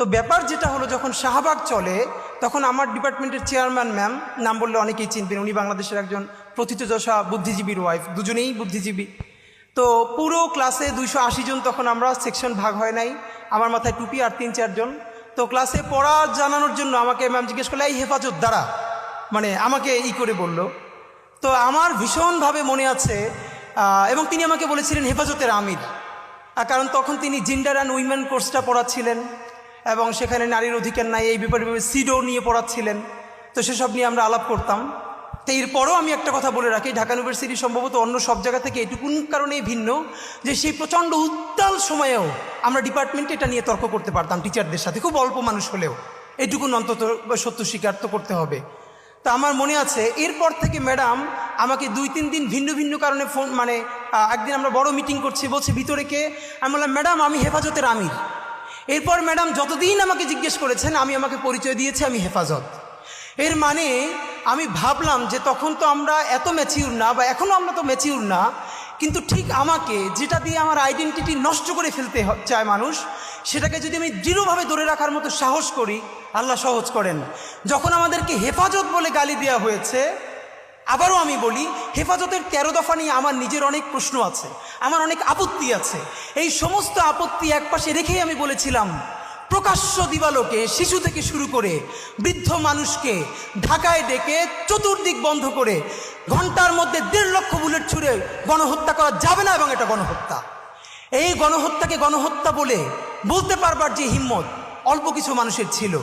তো ব্যাপার যেটা হলো, যখন শাহবাগ চলে তখন আমার ডিপার্টমেন্টের চেয়ারম্যান ম্যাম, নাম বললে অনেকেই চিনবেন, উনি বাংলাদেশের একজন প্রথিতযশা বুদ্ধিজীবীর ওয়াইফ, দুজনেই বুদ্ধিজীবী। তো পুরো ক্লাসে 280 জন, তখন আমরা সেকশন ভাগ হয় নাই, আমার মাথায় টুপি আর 3-4 জন। তো ক্লাসে পড়া জানানোর জন্য আমাকে ম্যাম জিজ্ঞেস করলো, এই হেফাজত দ্বারা, মানে আমাকে করে বলল। তো আমার ভীষণভাবে মনে আছে, এবং তিনি আমাকে বলেছিলেন হেফাজতের আমির, কারণ তখন তিনি জেন্ডার অ্যান্ড উইমেন কোর্সটা পড়াচ্ছিলেন এবং সেখানে নারীর অধিকার নাই এই ব্যাপারে সিডো নিয়ে পড়াচ্ছিলেন। তো সেসব নিয়ে আমরা আলাপ করতাম। তো এরপরও আমি একটা কথা বলে রাখি, ঢাকা ইউনিভার্সিটি সম্ভবত অন্য সব জায়গা থেকে এটুকুন কারণেই ভিন্ন যে সেই প্রচণ্ড উত্তাল সময়েও আমরা ডিপার্টমেন্টে এটা নিয়ে তর্ক করতে পারতাম টিচারদের সাথে, খুব অল্প মানুষ হলেও এটুকুন অন্তত সত্য স্বীকার তো করতে হবে। তা আমার মনে আছে এরপর থেকে ম্যাডাম আমাকে 2-3 দিন ভিন্ন ভিন্ন কারণে ফোন, মানে একদিন আমরা বড় মিটিং করছি, বলছে ভিতরে কে, আমি বললাম ম্যাডাম আমি হেফাজতের আমির। এরপর ম্যাডাম যতদিন আমাকে জিজ্ঞেস করেছেন আমি আমাকে পরিচয় দিয়েছি আমি হেফাজত। এর মানে আমি ভাবলাম যে তখন তো আমরা এত ম্যাচিউর না, বা এখনও আমরা তো ম্যাচিউর না, কিন্তু ঠিক আমাকে যেটা দিয়ে আমার আইডেন্টিটি নষ্ট করে ফেলতে চায় মানুষ, সেটাকে যদি আমি দৃঢ়ভাবে ধরে রাখার মতো সাহস করি, আল্লাহ সহজ করেন। যখন আমাদেরকে হেফাজত বলে গালি দেওয়া হয়েছে, আবারও আমি বলি, হেফাজতের 13 দফা নিয়ে আমার নিজের অনেক প্রশ্ন আছে, আমার অনেক আপত্তি আছে। এই সমস্ত আপত্তি একপাশে রেখেই আমি বলেছিলাম, প্রকাশ্য দিবালোকে শিশু থেকে শুরু করে বৃদ্ধ মানুষকে ঢাকায় ডেকে চতুর্দিক বন্ধ করে ঘন্টার মধ্যে 1.5 লক্ষ বুলেট ছুঁড়ে গণহত্যা করা যাবে না, এবং এটা গণহত্যা। এই গণহত্যাকে গণহত্যা বলতে পারবার যে হিম্মত অল্প কিছু মানুষের ছিল।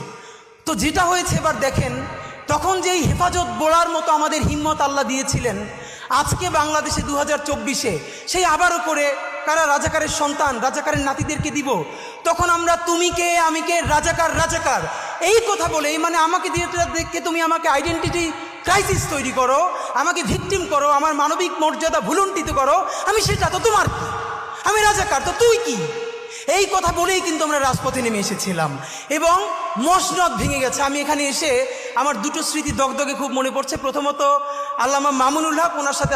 তো যেটা হয়েছে এবার দেখেন, তখন যেই হেফাজত বলার মতো আমাদের হিম্মত আল্লাহ দিয়েছিলেন, আজকে বাংলাদেশে 2024-এ সেই আবারও করে কারা রাজাকারের সন্তান, রাজাকারের নাতিদেরকে দিব, তখন আমরা তুমি কে আমি কে, রাজাকার রাজাকার এই কথা বলে, এই মানে আমাকে দিয়ে দেখে তুমি আমাকে আইডেন্টিটি ক্রাইসিস তৈরি করো, আমাকে ভিকটিম করো, আমার মানবিক মর্যাদা ভুলুণ্ঠিত করো, আমি সেটা তো তোমার কি, আমি রাজাকার তো তুই কি, এই কথা বলেই কিন্তু আমরা রাজপথে নেমে এসেছিলাম এবং মসনদ ভেঙে গেছে। আমি এখানে এসে আমার দুটো স্মৃতি দগদগে খুব মনে পড়ছে। প্রথমত আল্লামা মামুনুল হক, ওনার সাথে